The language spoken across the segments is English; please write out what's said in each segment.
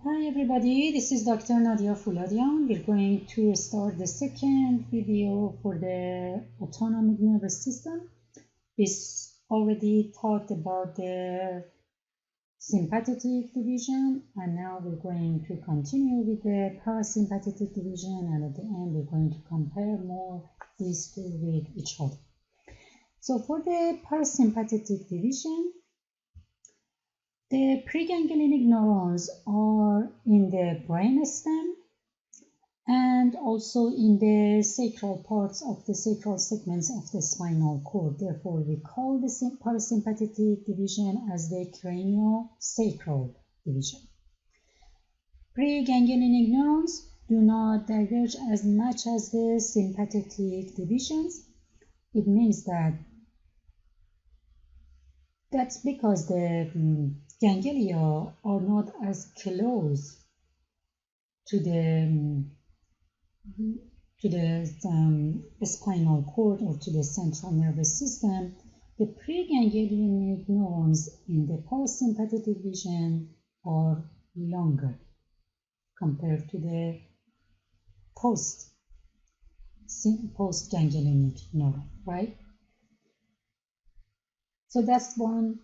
Hi everybody, this is Dr. Nadia Fouladian. We're going to start the second video for the autonomic nervous system. We already talked about the sympathetic division, and now we're going to continue with the parasympathetic division, and at the end we're going to compare more these two with each other. So for the parasympathetic division, the preganglionic neurons are in the brain stem and also in the sacral parts of the sacral segments of the spinal cord. Therefore, we call the parasympathetic division as the craniosacral division. Preganglionic neurons do not diverge as much as the sympathetic divisions. It means that's because the ganglia are not as close to the spinal cord or to the central nervous system. The preganglionic neurons in the parasympathetic division are longer compared to the postganglionic neuron, right? So that's one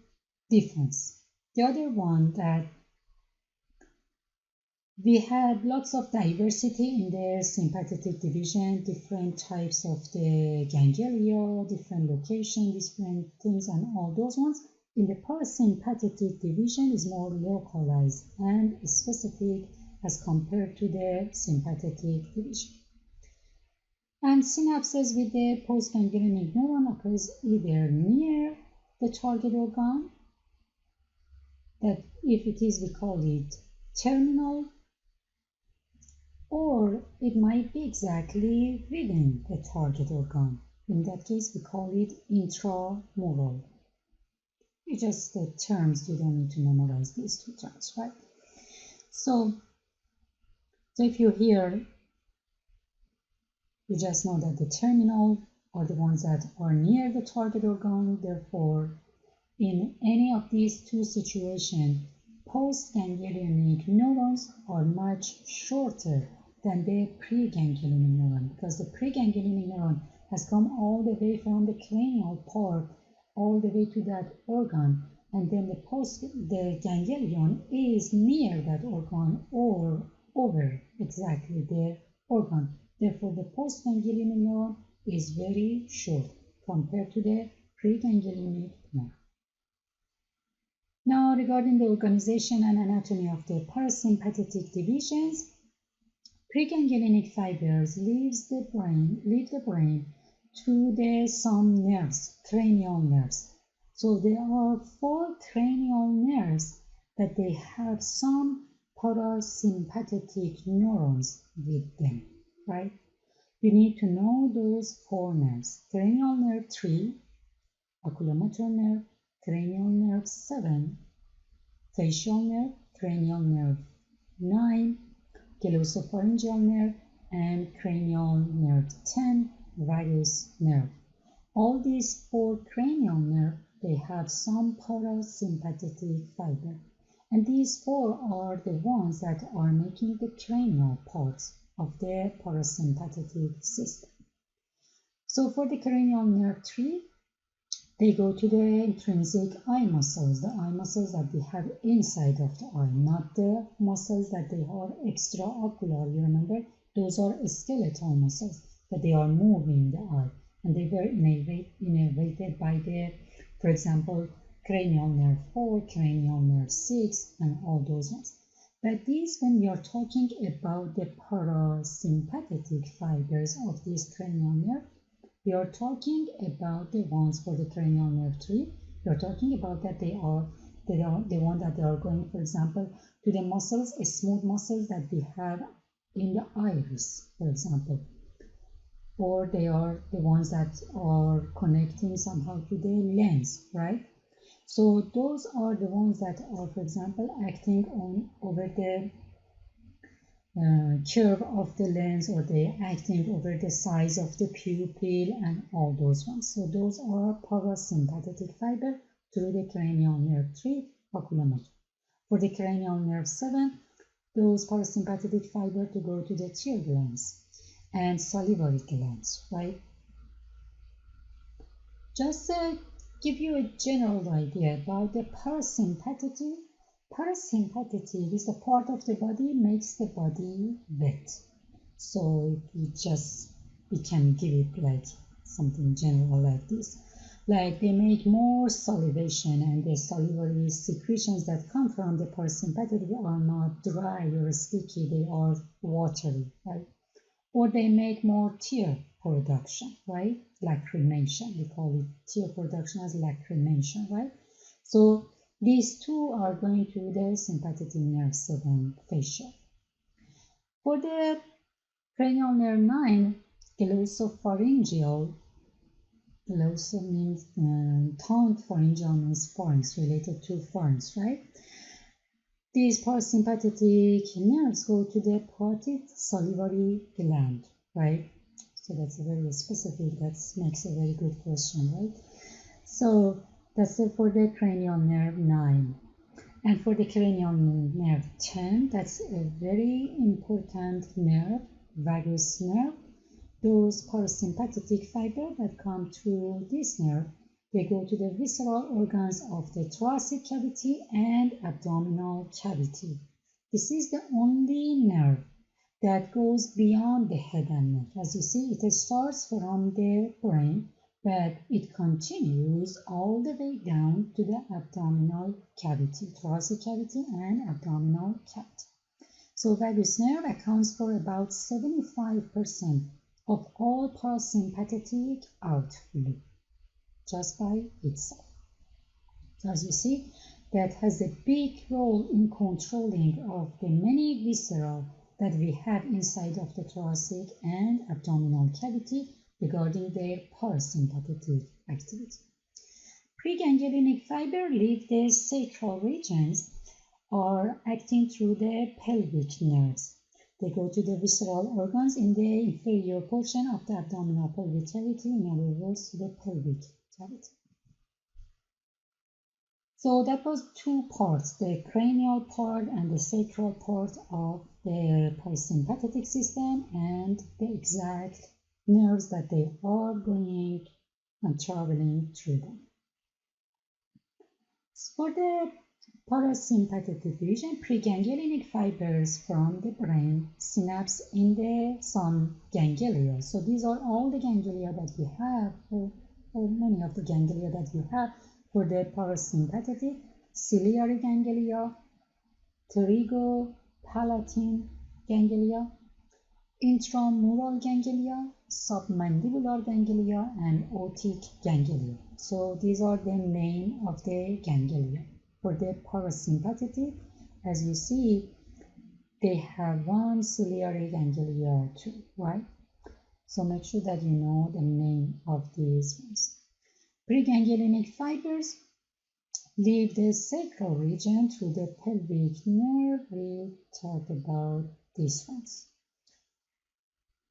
difference. The other one, that we had lots of diversity in the sympathetic division, different types of the ganglia, different location, different things, and all those ones. In the parasympathetic division is more localized and specific as compared to the sympathetic division. And synapses with the postganglionic neuron occurs either near the target organ, that if it is, we call it terminal, or it might be exactly within the target organ. In that case, we call it intramural. It's just the terms, you don't need to memorize these two terms, right? So if you hear, you just know that the terminal are the ones that are near the target organ. Therefore, in any of these two situations, postganglionic neurons are much shorter than the preganglionic neuron, because the preganglionic neuron has come all the way from the cranial part all the way to that organ, and then the ganglion is near that organ or over exactly the organ. Therefore, the postganglionic neuron is very short compared to the preganglionic neuron. Now, regarding the organization and anatomy of the parasympathetic divisions, preganglionic fibers leave the brain to some nerves, cranial nerves. So there are 4 cranial nerves that they have some parasympathetic neurons with them, right? We need to know those 4 nerves: cranial nerve 3, oculomotor nerve, cranial nerve 7, facial nerve, cranial nerve 9, glosopharyngeal nerve, and cranial nerve 10, vagus nerve. All these 4 cranial nerves, they have some parasympathetic fiber, and these 4 are the ones that are making the cranial parts of the parasympathetic system. So for the cranial nerve 3, they go to the intrinsic eye muscles, the eye muscles that we have inside of the eye, not the muscles that they are extraocular. You remember, those are skeletal muscles, but they are moving the eye, and they were innervated by the, for example, cranial nerve 4, cranial nerve 6, and all those ones. But these, when we are talking about the parasympathetic fibers of this cranial nerve, we are talking about the ones for the cranial nerve 3. We are talking about that they are the one that they are going, for example, to the muscles, smooth muscles that we have in the iris, for example, or they are the ones that are connecting somehow to the lens, right? So those are the ones that are, for example, acting over the curve of the lens, or they acting over the size of the pupil and all those ones. So those are parasympathetic fiber through the cranial nerve 3, oculomotor. For the cranial nerve 7, those parasympathetic fiber to go to the tear glands and salivary glands, right? Just give you a general idea about the parasympathetic. Parasympathetic is the part of the body makes the body wet. So we can give it like something general like this. Like they make more salivation, and the salivary secretions that come from the parasympathetic are not dry or sticky, they are watery, right? Or they make more tear production, right? Lacrimation, we call it tear production as lacrimation, right? So these two are going to the sympathetic nerve 7 fascia. For the cranial nerve 9, glossopharyngeal, glossa means tongue, pharyngeal means pharynx, related to pharynx, right? These parasympathetic nerves go to the parotid salivary gland, right? So that's a very specific, that makes a very good question, right? So that's it for the cranial nerve 9. And for the cranial nerve 10, that's a very important nerve, vagus nerve. Those parasympathetic fibers that come through this nerve, they go to the visceral organs of the thoracic cavity and abdominal cavity. This is the only nerve that goes beyond the head and neck. As you see, it starts from the brain, but it continues all the way down to the abdominal cavity, thoracic cavity and abdominal cavity. So vagus nerve accounts for about 75% of all parasympathetic outflow just by itself. So as you see, that has a big role in controlling of the many viscera that we have inside of the thoracic and abdominal cavity regarding their parasympathetic activity. Preganglionic fiber leave the sacral regions or acting through the pelvic nerves. They go to the visceral organs in the inferior portion of the abdominal pelvic cavity, in other words, to the pelvic cavity. So that was two parts, the cranial part and the sacral part of the parasympathetic system, and the exact nerves that they are going and traveling through them. For the parasympathetic region, preganglionic fibers from the brain synapse in the some ganglia. So these are all the ganglia that we have, or many of the ganglia that we have for the parasympathetic: ciliary ganglia, pterygopalatine ganglia, intramural ganglia, submandibular ganglia, and otic ganglia. So these are the name of the ganglia. For the parasympathetic, as you see, they have one ciliary ganglia too, right? So make sure that you know the name of these ones. Preganglionic fibers leave the sacral region through the pelvic nerve. We talked about these ones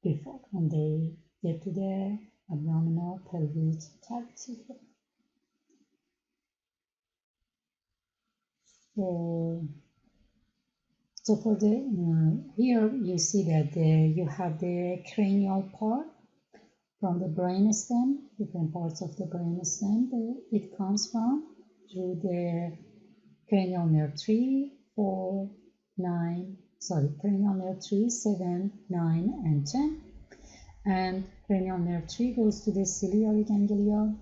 before, and they get to the abdominal pelvic cavity. So for the here you see that you have the cranial part from the brainstem, different parts of the brainstem. It comes from through the cranial nerve 3, 4, 9, cranial nerve 3, 7, 9, and 10. And cranial nerve 3 goes to the ciliary ganglia.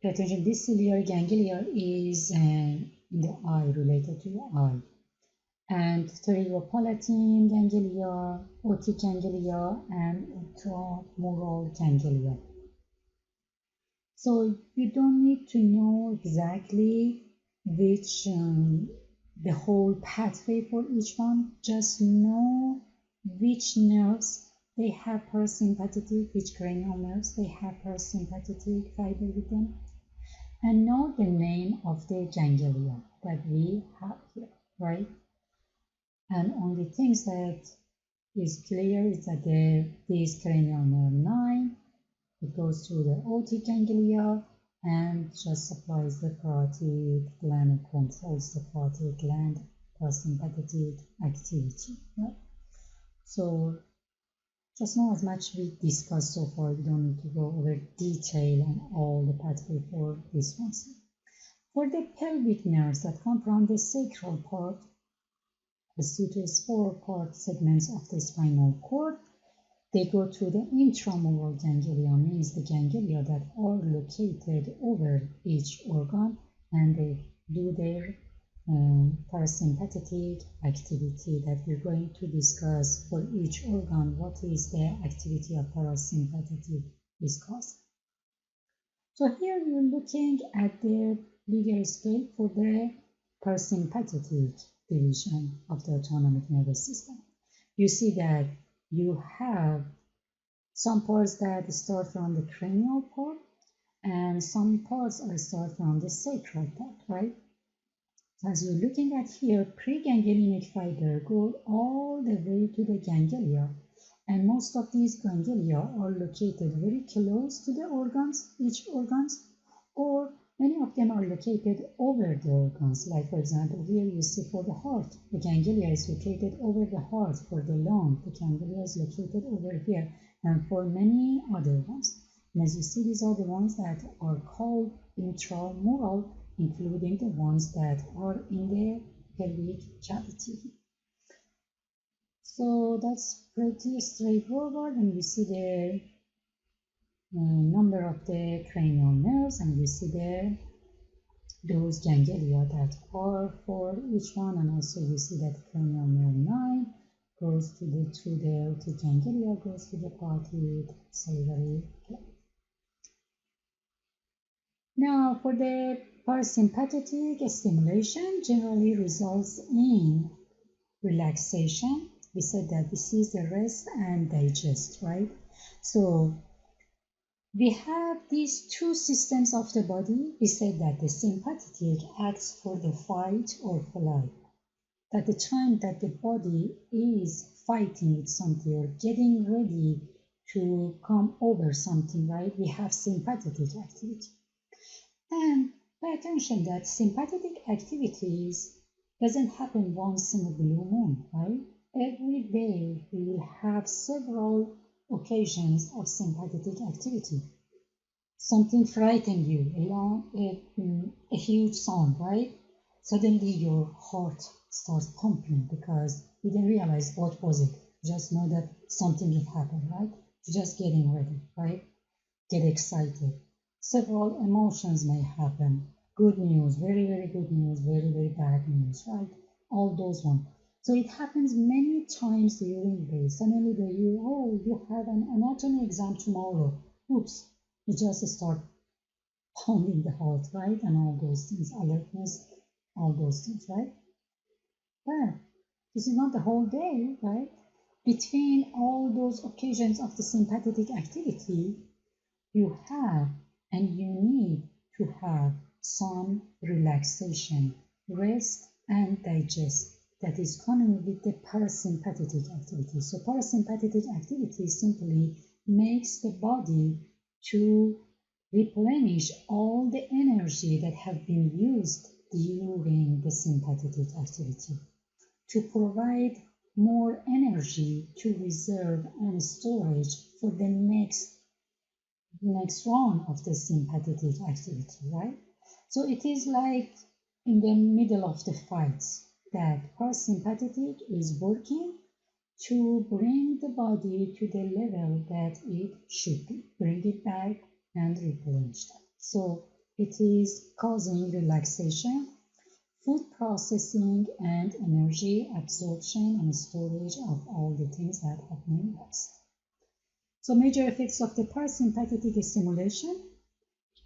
Pay attention, this ciliary ganglia is in the eye, related to the eye. And pterygopalatine ganglia, otic ganglia, and intramural ganglia. So you don't need to know exactly which the whole pathway for each one. Just know which nerves they have parasympathetic, which cranial nerves they have parasympathetic fiber with them, and know the name of the ganglia that we have here, right? And only things that is clear is that these cranial nerve 9, it goes through the otic ganglia, and just supplies the parotid gland and controls the parotid gland parasympathetic activity, right? So just know as much we discussed so far, we don't need to go over detail and all the pathway for this one. For the pelvic nerves that come from the sacral part, the suture's 4-part segments of the spinal cord, they go through the intramural ganglia, means the ganglia that are located over each organ, and they do their parasympathetic activity that we're going to discuss for each organ. What is the activity of parasympathetic discuss. So here we're looking at the bigger scale for the parasympathetic division of the autonomic nervous system. You see that you have some parts that start from the cranial part and some parts are start from the sacral part, right? As you're looking at here, preganglionic fiber go all the way to the ganglia, and most of these ganglia are located very close to the organs, each organs, or many of them are located over the organs. Like for example, here you see for the heart, the ganglia is located over the heart. For the lung, the ganglia is located over here, and for many other ones. And as you see, these are the ones that are called intramural, including the ones that are in the pelvic cavity. So that's pretty straightforward, and you see the number of the cranial nerves, and you see those ganglia that are for each one, and also you see that cranial nerve 9 goes to the aortic ganglia, goes to the parotid salivary gland. Now, for the parasympathetic stimulation, generally results in relaxation. We said that this is the rest and digest, right? So we have these two systems of the body. We said that the sympathetic acts for the fight or flight. At the time that the body is fighting with something or getting ready to come over something, right? We have sympathetic activity. And pay attention that sympathetic activities doesn't happen once in a blue moon, right? Every day we will have several occasions of sympathetic activity. Something frightened you, a huge sound, right? Suddenly your heart starts pumping because you didn't realize what was it. Just know that something had happened, right? You're just getting ready, right? Get excited. Several emotions may happen. Good news, very, very good news, very, very bad news, right? All those ones. So it happens many times during the day. Suddenly you have an anatomy exam tomorrow. Oops, you just start pounding the heart, right? And all those things, alertness, all those things, right? But this is not the whole day, right? Between all those occasions of the sympathetic activity, you have and you need to have some relaxation, rest and digest that is coming with the parasympathetic activity. So parasympathetic activity simply makes the body to replenish all the energy that have been used during the sympathetic activity, to provide more energy to reserve and storage for the next round of the sympathetic activity, right? So it is like in the middle of the fights that parasympathetic is working to bring the body to the level that it should be, bring it back and replenish that. So it is causing relaxation, food processing, and energy absorption and storage of all the things that have been lost. So major effects of the parasympathetic stimulation,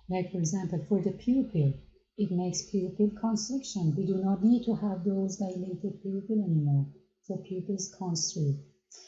like for example for the pupil, it makes pupil constriction. We do not need to have those dilated pupil anymore. So pupils constrict.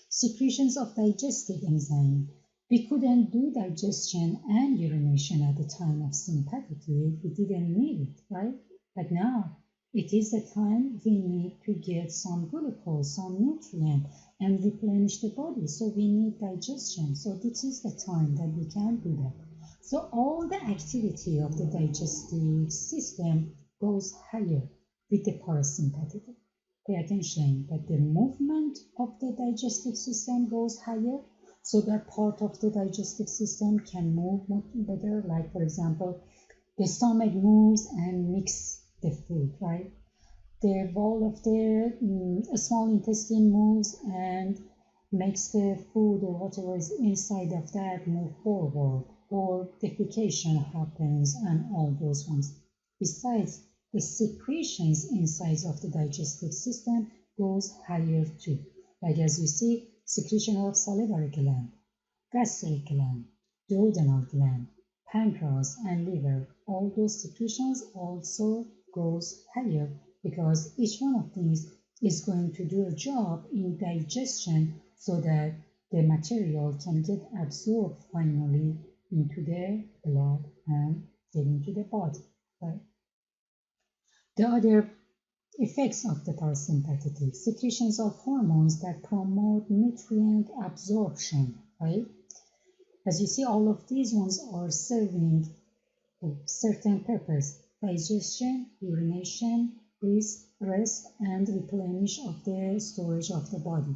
Secretions of digestive enzyme. We couldn't do digestion and urination at the time of sympathetic. We didn't need it, right? But now it is the time we need to get some glucose, some nutrient, and replenish the body. So we need digestion. So this is the time that we can do that. So all the activity of the digestive system goes higher with the parasympathetic. Pay attention that the movement of the digestive system goes higher, so that part of the digestive system can move much better. Like for example, the stomach moves and mix the food, right? The wall of the small intestine moves and makes the food or whatever is inside of that move forward, or defecation happens and all those ones. Besides, the secretions inside of the digestive system goes higher too. Like as you see, secretion of salivary gland, gastric gland, duodenal gland, pancreas and liver, all those secretions also goes higher because each one of these is going to do a job in digestion so that the material can get absorbed finally into the blood and get into the body, right? The other effects of the parasympathetic: secretions of hormones that promote nutrient absorption, right? As you see, all of these ones are serving a certain purpose: digestion, urination, rest, and replenish of the storage of the body.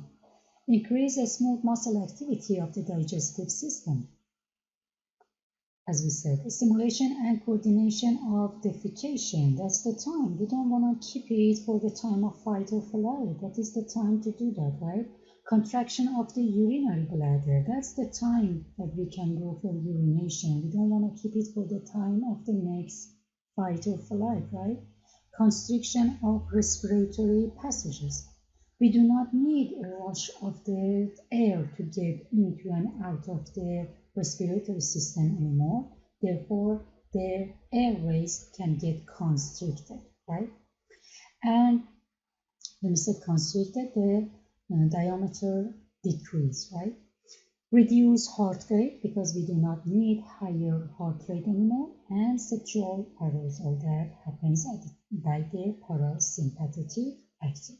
Increase the smooth muscle activity of the digestive system. As we said, stimulation and coordination of defecation. That's the time. We don't want to keep it for the time of fight or flight. That is the time to do that, right? Contraction of the urinary bladder. That's the time that we can go for urination. We don't want to keep it for the time of the next fight or flight, right? Constriction of respiratory passages. We do not need a rush of the air to get into and out of the respiratory system anymore. Therefore, the airways can get constricted, right? And when we said constricted, the diameter decrease, right? Reduce heart rate because we do not need higher heart rate anymore, and sexual arousal that happens by the parasympathetic activity.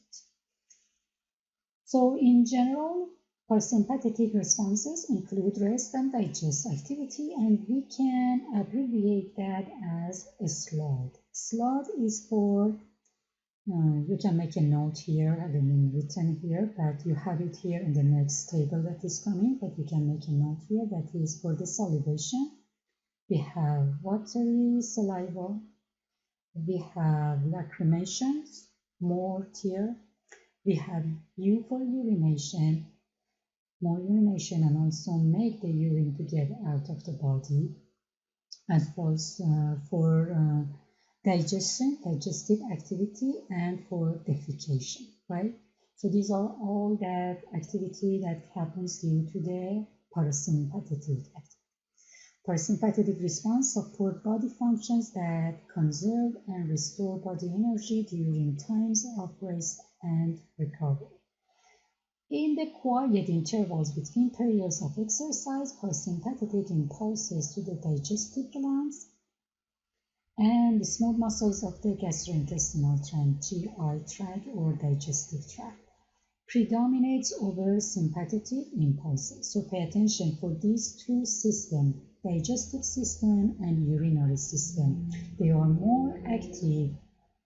So in general, parasympathetic responses include rest and digest activity, and we can abbreviate that as SLOD. SLOD is for, you can make a note here, I haven't been written here, but you have it here in the next table that is coming, but you can make a note here that is for the salivation. We have watery saliva, we have lacrimations, more tear, we have U for urination, more urination, and also make the urine to get out of the body. And for digestion, digestive activity, and for defecation, right? So these are all that activity that happens due to the parasympathetic activity. Parasympathetic response support body functions that conserve and restore body energy during times of rest and recovery. In the quiet intervals between periods of exercise, parasympathetic impulses to the digestive glands and the smooth muscles of the gastrointestinal tract, GI tract or digestive tract, predominates over sympathetic impulses. So pay attention for these two systems, digestive system and urinary system. They are more active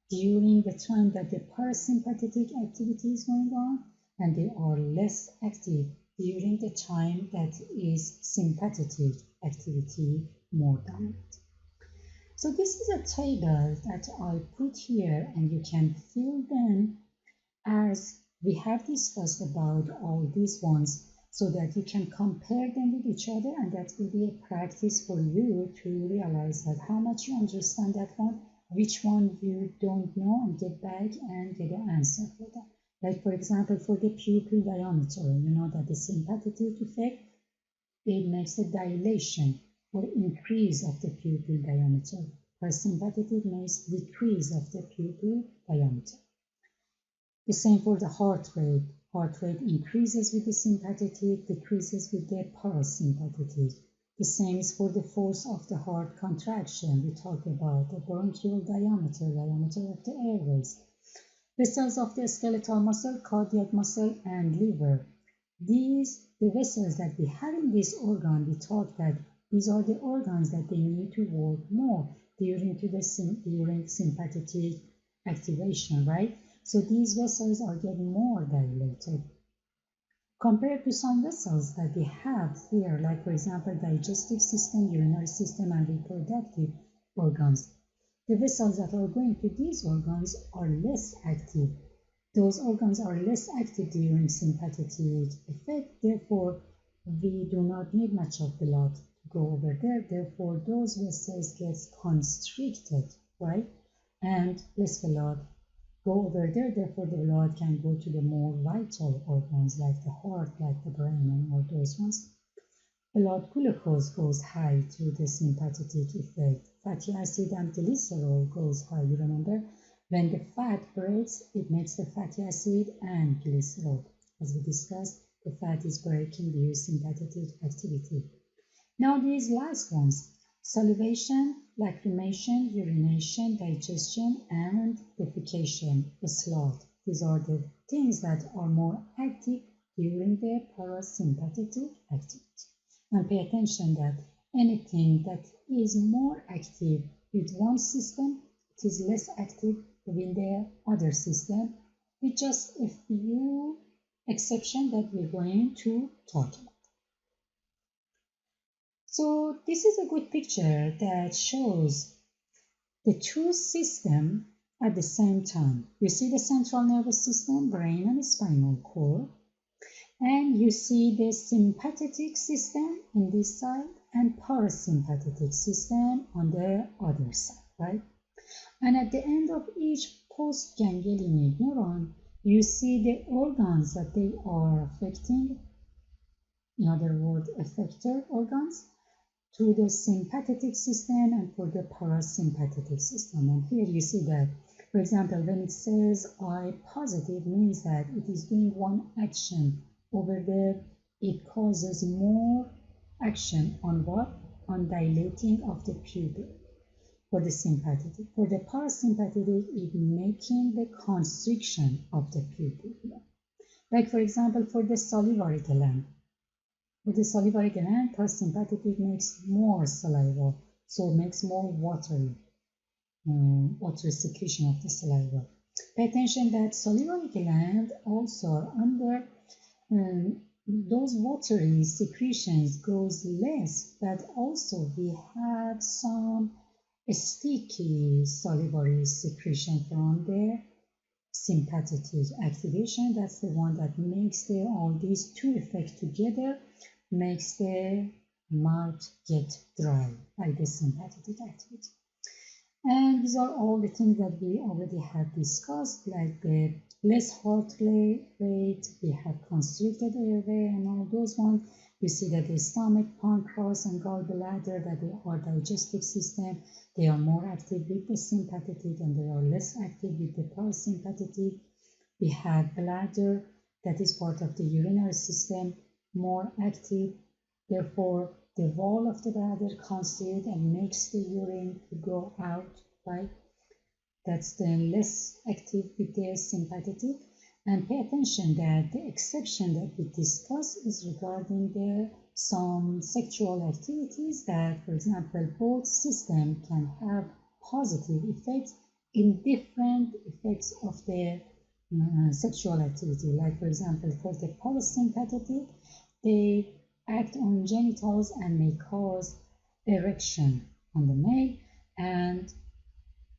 during the time that the parasympathetic activity is going on, and they are less active during the time that is sympathetic activity more dominant. So this is a table that I put here, and you can fill them as we have discussed about all these ones, so that you can compare them with each other, and that will be a practice for you to realize that how much you understand that one, which one you don't know, and get back and get an answer for that. Like for example, for the pupil diameter, you know that the sympathetic effect, it makes a dilation or increase of the pupil diameter. Parasympathetic makes decrease of the pupil diameter. The same for the heart rate. Heart rate increases with the sympathetic, decreases with the parasympathetic. The same is for the force of the heart contraction. We talk about the bronchial diameter of the airways. Vessels of the skeletal muscle, cardiac muscle, and liver. The vessels that we have in this organ, we thought that These are the organs that they need to work more during sympathetic activation, right? So these vessels are getting more dilated compared to some vessels that we have here, like for example, digestive system, urinary system, and reproductive organs. The vessels that are going to these organs are less active. Those organs are less active during sympathetic effect, therefore we do not need much of blood to go over there, therefore those vessels get constricted, right? And less blood go over there, therefore the blood can go to the more vital organs like the heart, like the brain, and all those ones. Blood glucose goes high through the sympathetic effect. Fatty acid and glycerol goes high. You remember? When the fat breaks, it makes the fatty acid and glycerol. As we discussed, the fat is breaking due to sympathetic activity. Now these last ones, salivation, lacrimation, urination, digestion, and defecation, the sloth. These are the things that are more active during the parasympathetic activity. And pay attention that anything that is more active with one system, it is less active within the other system, with just a few exceptions that we're going to talk about. So this is a good picture that shows the two systems at the same time. You see the central nervous system, brain and spinal cord, and you see the sympathetic system on this side and parasympathetic system on the other side, right? And at the end of each postganglionic neuron, you see the organs that they are affecting, in other words, effector organs, to the sympathetic system and for the parasympathetic system. And here you see that, for example, when it says I positive, means that it is doing one action over there. It causes more action on what? On dilating of the pupil for the sympathetic. For the parasympathetic, it making the constriction of the pupil here. Like for example, for the salivary gland. For the salivary gland, parasympathetic makes more saliva, so it makes more watery secretion of the saliva. Pay attention that salivary gland also under those watery secretions goes less, but also we have some sticky salivary secretion from the sympathetic activation. That's the one that makes all these two effects together makes the mouth get dry by the sympathetic activity. And these are all the things that we already have discussed, like the less heart rate, we have constricted airway and all those ones. You see that the stomach, pancreas, and gallbladder, that they are digestive system, they are more active with the sympathetic and they are less active with the parasympathetic. We have bladder, that is part of the urinary system, more active, therefore the wall of the bladder constricts and makes the urine to go out, right? That's the less active with the sympathetic. And pay attention that the exception that we discuss is regarding some sexual activities that, for example, both systems can have positive effects in different effects of the sexual activity. Like for example, for the parasympathetic, they act on genitals and may cause erection on the male, and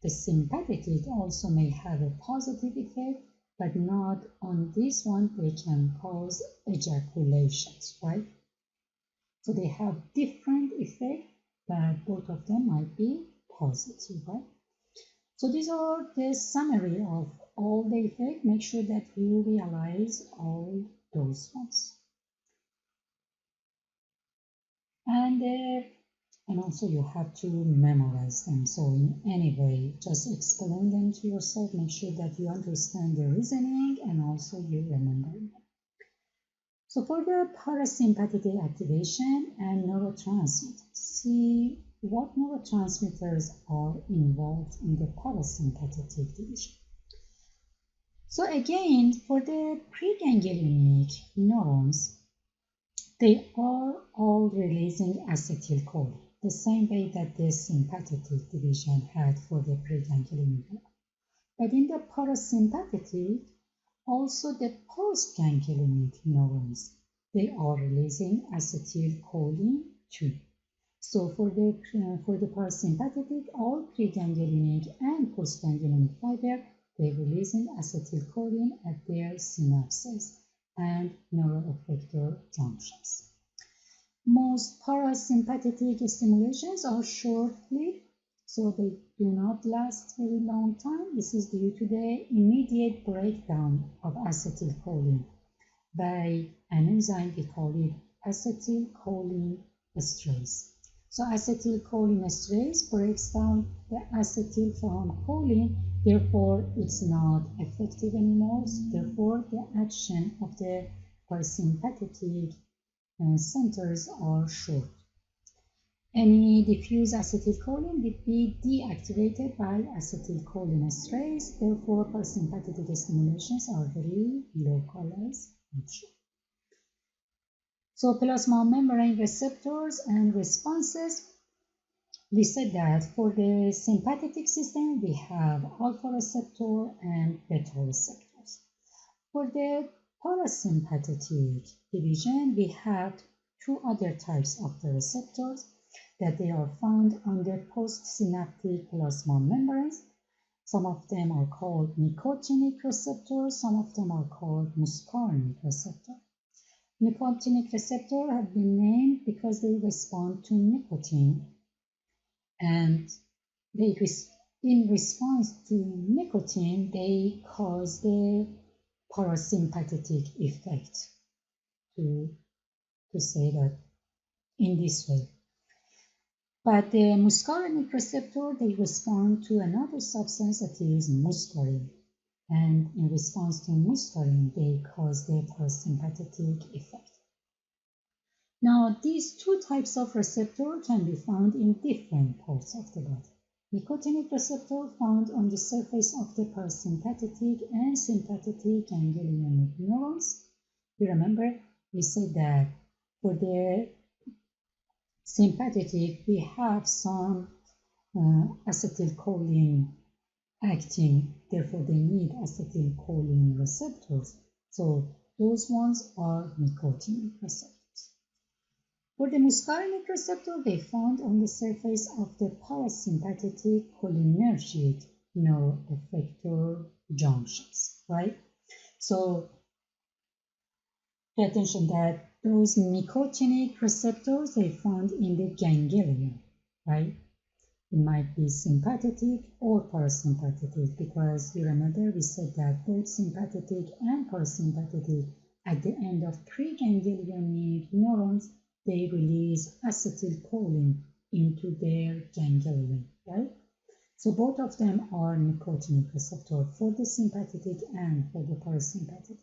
the sympathetic also may have a positive effect, but not on this one. They can cause ejaculations, right? So they have different effects, but both of them might be positive, right? So these are the summary of all the effects. Make sure that you realize all those ones. And also you have to memorize them. So in any way, just explain them to yourself. Make sure that you understand the reasoning and also you remember them. So for the parasympathetic activation and neurotransmitters, see what neurotransmitters are involved in the parasympathetic division. So again, for the preganglionic neurons, They are all releasing acetylcholine, the same way that the sympathetic division had for the preganglionic neuron. But in the parasympathetic, also the postganglionic neurons, they are releasing acetylcholine too. So for the parasympathetic, all preganglionic and postganglionic fiber, they're releasing acetylcholine at their synapses and neuroeffector junctions. Most parasympathetic stimulations are short-lived, so they do not last very long time. This is due to the immediate breakdown of acetylcholine by an enzyme, we call it acetylcholine esterase. So acetylcholine esterase breaks down the acetyl from choline, therefore it's not effective anymore. Therefore, the action of the parasympathetic centers are short. Any diffuse acetylcholine will be deactivated by acetylcholine esterase. Therefore, parasympathetic stimulations are very localized and short. So plasma membrane receptors and responses, we said that for the sympathetic system, we have alpha receptor and beta receptors. For the parasympathetic division, we have two other types of the receptors that they are found on the postsynaptic plasma membranes. Some of them are called nicotinic receptors, some of them are called muscarinic receptors. Nicotinic receptors have been named because they respond to nicotine, and in response to nicotine, they cause the parasympathetic effect, to say that in this way. But the muscarinic receptor, they respond to another substance that is muscarine. And in response to muscarine, they cause the parasympathetic effect. Now, these two types of receptor can be found in different parts of the body. Nicotinic receptor found on the surface of the parasympathetic and sympathetic ganglionic neurons. You remember, we said that for the sympathetic, we have some acetylcholine acting, therefore they need acetylcholine receptors. So those ones are nicotinic receptors. For the muscarinic receptor, they found on the surface of the parasympathetic cholinergic neuroeffector junctions, right? So pay attention that those nicotinic receptors they found in the ganglion, right? It might be sympathetic or parasympathetic, because you remember we said that both sympathetic and parasympathetic at the end of preganglionic neurons, they release acetylcholine into their ganglion, right? So both of them are nicotinic receptor for the sympathetic and for the parasympathetic.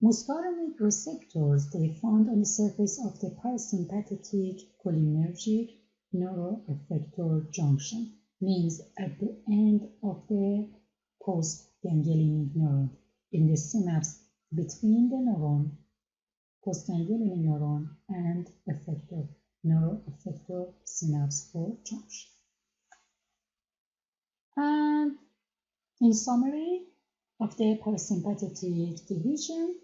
Muscarinic receptors they found on the surface of the parasympathetic cholinergic neuroeffector junction, means at the end of the postganglionic neuron, in the synapse between the neuron, postganglionic neuron, and effector, neuroeffector synapse or junction. And in summary of the parasympathetic division,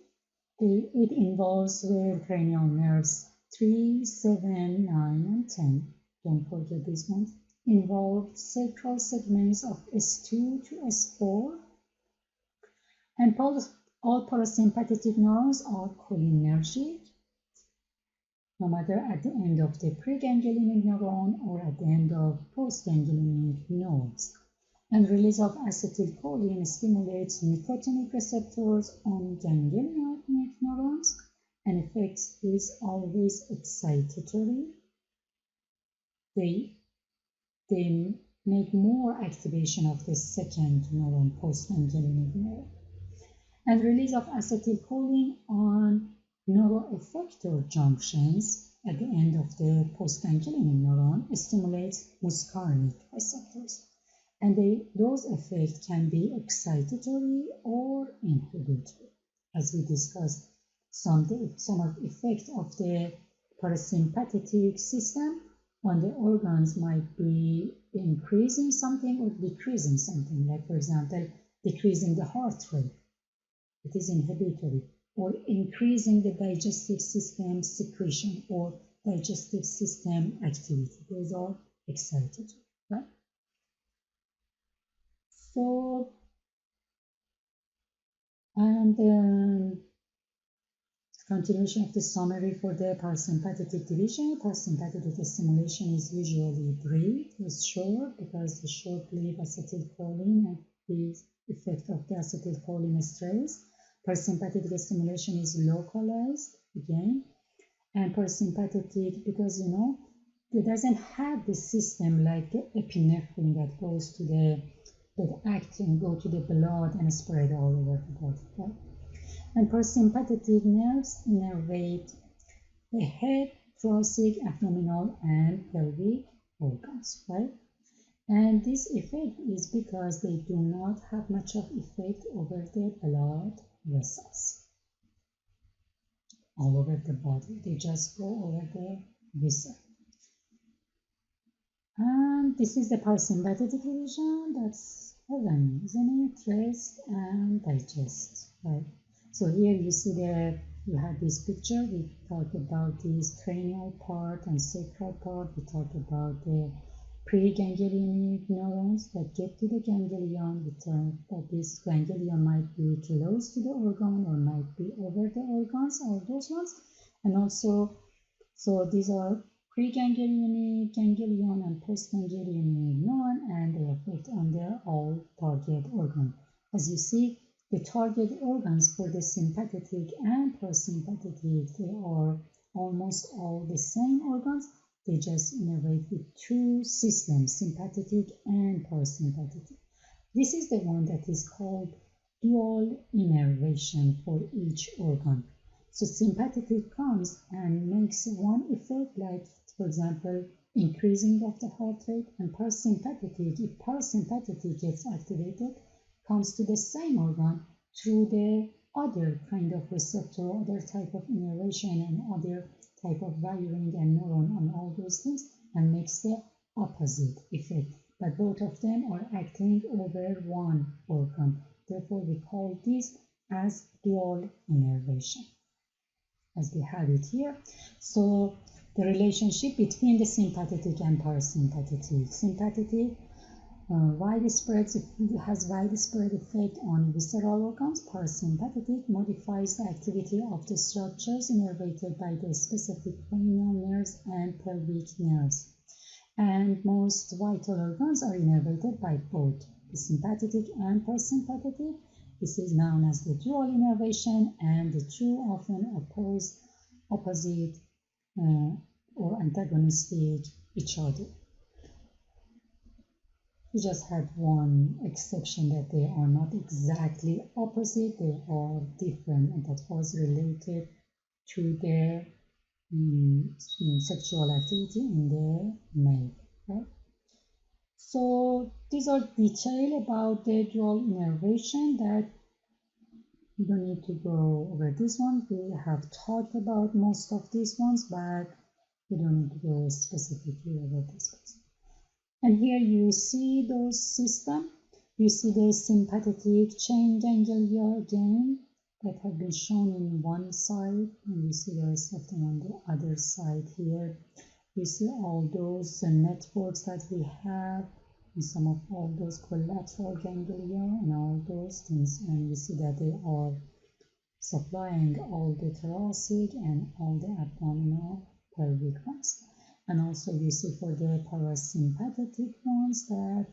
it involves the cranial nerves 3, 7, 9, and 10. Don't forget these ones. Involve sacral segments of S2 to S4. And all parasympathetic neurons are cholinergic, no matter at the end of the preganglionic neuron or at the end of postganglionic nodes. And release of acetylcholine stimulates nicotinic receptors on ganglionic neurons, and effect is always excitatory. They make more activation of the second neuron, postganglionic neuron. And release of acetylcholine on neuroeffector junctions at the end of the postganglionic neuron stimulates muscarinic receptors. And those effects can be excitatory or inhibitory, as we discussed some of effect of the parasympathetic system on the organs might be increasing something or decreasing something, like for example, decreasing the heart rate, it is inhibitory, or increasing the digestive system secretion or digestive system activity. Those are excited, right? So, and continuation of the summary for the parasympathetic division. Parasympathetic stimulation is usually brief, is short, because the short-lived acetylcholine and the effect of the acetylcholine stress. Parasympathetic stimulation is localized again, and parasympathetic because it doesn't have the system like the epinephrine that goes to the that act and go to the blood and spread all over the body, right? And parasympathetic nerves innervate the head, thoracic, abdominal, and pelvic organs, right? And this effect is because they do not have much of effect over the blood vessels all over the body. They just go over the vessel. And this is the parasympathetic division. That's heaven, isn't it? Rest and digest, right? So here you have this picture. We talked about this cranial part and sacral part. We talked about the preganglionic neurons that get to the ganglion. We talked that this ganglion might be close to the organ or might be over the organs, all those ones. And also, so these are preganglionic, ganglion, and postganglionic neuron, and they affect on their all target organ. As you see, the target organs for the sympathetic and parasympathetic, they are almost all the same organs. They just innervate with two systems, sympathetic and parasympathetic. This is the one that is called dual innervation for each organ. So sympathetic comes and makes one effect, like for example, increasing of the heart rate, and parasympathetic, if parasympathetic gets activated, comes to the same organ through the other kind of receptor, other type of innervation and other type of wiring and neuron and all those things, and makes the opposite effect. But both of them are acting over one organ. Therefore, we call this as dual innervation, as we have it here. So the relationship between the sympathetic and parasympathetic. Sympathetic has widespread effect on visceral organs. Parasympathetic modifies the activity of the structures innervated by the specific cranial nerves and pelvic nerves. And most vital organs are innervated by both the sympathetic and parasympathetic. This is known as the dual innervation, and the two often opposite or antagonistic each other. We just had one exception, that they are not exactly opposite, they are different, and that was related to their sexual activity in the male, right? So these are details about the dual innervation that you don't need to go over this one. We have talked about most of these ones, but we don't need to go specifically over this one. And here you see those systems. You see the sympathetic chain ganglia again that have been shown in one side, and you see the rest of them on the other side here. You see all those networks that we have, and some of all those collateral ganglia and all those things, and you see that they are supplying all the thoracic and all the abdominal pelvic ones. And also you see for the parasympathetic ones that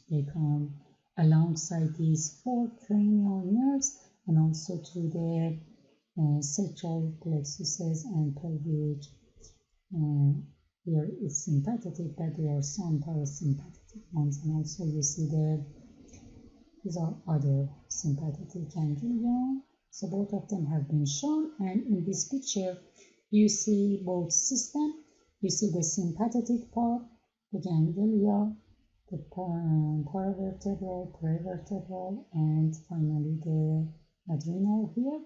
they come alongside these four cranial nerves, and also to the sacral plexuses and pelvic. Here is sympathetic, but there are some parasympathetic ones, and also you see these are other sympathetic ganglia. So both of them have been shown, and in this picture you see both systems. You see the sympathetic part, the ganglia, the paravertebral, prevertebral, and finally the adrenal here.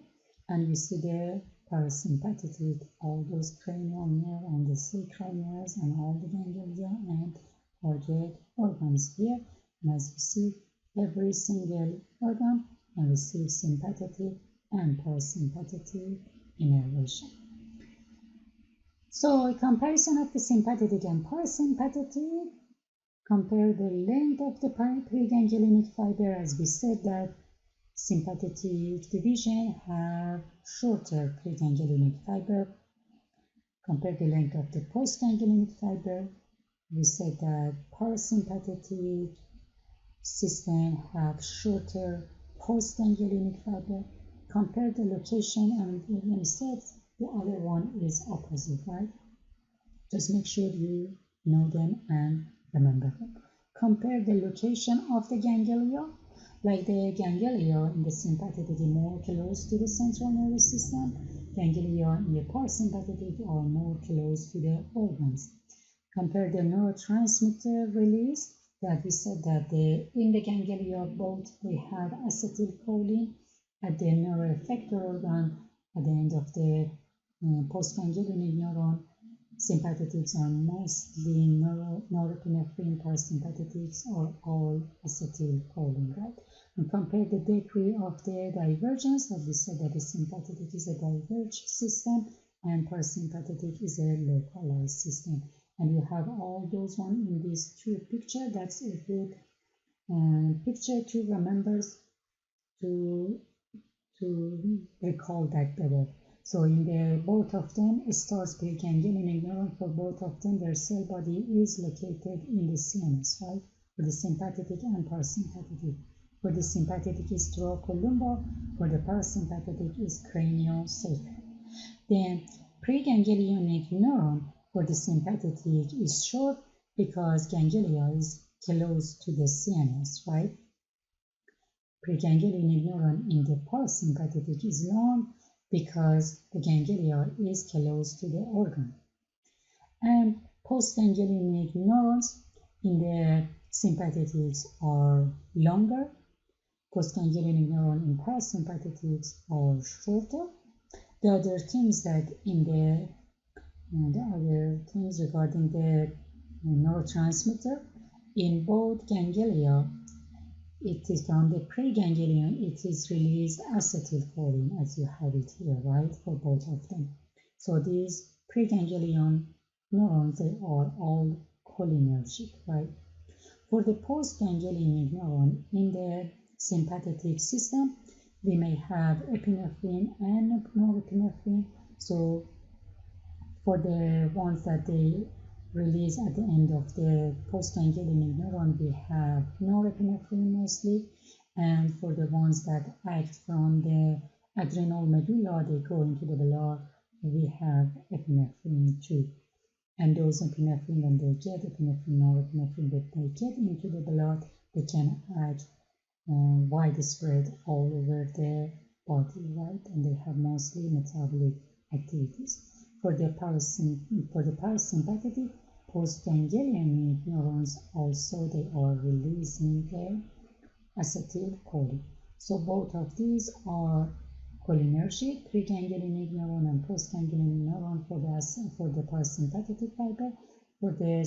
and you see the parasympathetic, all those cranial nerve and the sacral nerves and all the ganglia and target organs here. And as you see, every single organ can receive sympathetic and parasympathetic innervation. So a comparison of the sympathetic and parasympathetic, compare the length of the preganglionic fiber. As we said that sympathetic division have shorter preganglionic fiber. Compare the length of the postganglionic fiber. We said that parasympathetic system have shorter postganglionic fiber. Compare the location, and when we said the other one is opposite, right? Just make sure you know them and remember them. Compare the location of the ganglia, like the ganglia in the sympathetic is more close to the central nervous system. Ganglia in the parasympathetic are more close to the organs. Compare the neurotransmitter release, that we said that in the ganglia both they have acetylcholine at the neuroeffector organ at the end of the postganglionic neuron. Sympathetics are mostly norepinephrine, parasympathetics are all acetylcholine, right? And compare the degree of the divergence, that we said that the sympathetic is a diverged system and parasympathetic is a localized system. And you have all those one in these two pictures. That's a good picture to remember, to recall that better. So in the both of them, stars preganglionic neuron, for both of them, their cell body is located in the CNS, right? For the sympathetic and parasympathetic. For the sympathetic is thoracolumbar, for the parasympathetic is craniosacral. Then preganglionic neuron for the sympathetic is short because ganglia is close to the CNS, right? Preganglionic neuron in the parasympathetic is long because the ganglia is close to the organ. And postganglionic neurons in the sympathetics are longer. Postganglionic neuron in parasympathetics are shorter. The other things that in the other things regarding the neurotransmitter, in both ganglia, it is from the preganglion, it is released acetylcholine, as you have it here, right, for both of them. So these preganglion neurons, they are all cholinergic, right? For the postganglionic neuron in the sympathetic system, we may have epinephrine and norepinephrine. So for the ones that they release at the end of the postganglionic neuron, we have norepinephrine mostly, and for the ones that act from the adrenal medulla, they go into the blood, we have epinephrine too. And those epinephrine, when they get epinephrine, norepinephrine, that they get into the blood, they can act widespread all over the body, right? And they have mostly metabolic activities. For the parasympathetic postganglionic neurons, also they are releasing the acetylcholine. So both of these are cholinergic, preganglionic neuron and postganglionic neuron for the parasympathetic fiber, for the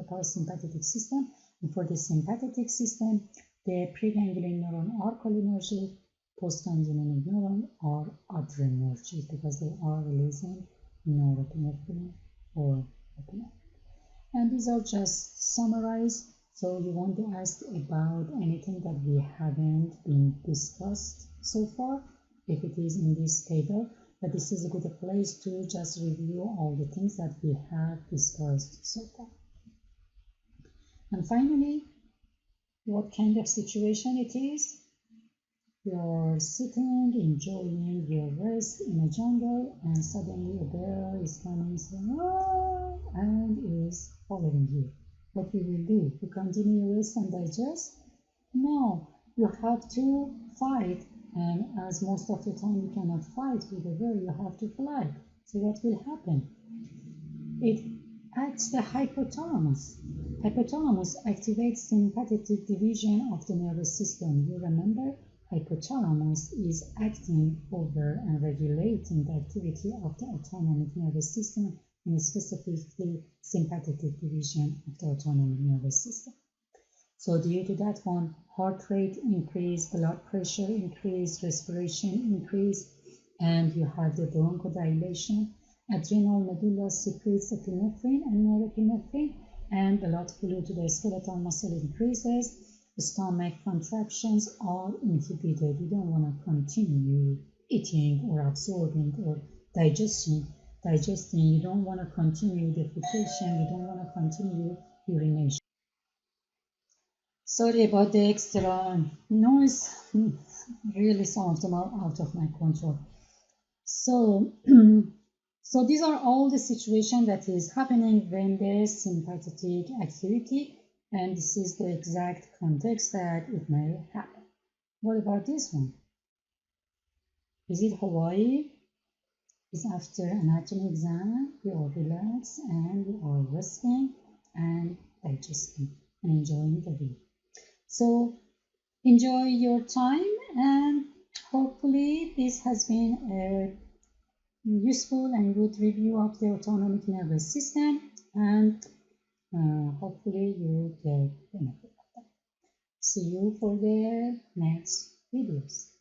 parasympathetic system, and for the sympathetic system, the preganglionic neuron are cholinergic, postganglionic neuron are adrenergic because they are releasing norepinephrine or epinephrine. And these are just summarized, so you won't be asked about anything that we haven't been discussed so far if it is in this table, but this is a good place to just review all the things that we have discussed so far. And finally, what kind of situation it is? You're sitting, enjoying your rest in a jungle, and suddenly a bear is coming and is following you. What you will do? You continue your rest and digest? No, you have to fight, and as most of the time you cannot fight with a bear, you have to fly. So what will happen? It acts the hypothalamus. Hypothalamus activates sympathetic division of the nervous system. You remember hypothalamus is acting over and regulating the activity of the autonomic nervous system, and specifically sympathetic division of the autonomic nervous system. So due to that one, heart rate increase, blood pressure increase, respiration increase, and you have the bronchodilation. Adrenal medulla secretes epinephrine and norepinephrine, and blood flow to the skeletal muscle increases. Stomach contractions are inhibited. You don't want to continue eating or absorbing or digesting. You don't want to continue defecation. You don't want to continue urination. Sorry about the extra noise. Really, some of them are out of my control. So, so these are all the situations that is happening when there's sympathetic activity, and this is the exact context that it may happen. What about this one? Is it Hawaii? Is after anatomy exam, you are relaxed and you are resting and digesting and enjoying the view. So enjoy your time, and hopefully this has been a useful and good review of the autonomic nervous system, and hopefully you get benefit of that. See you for the next videos.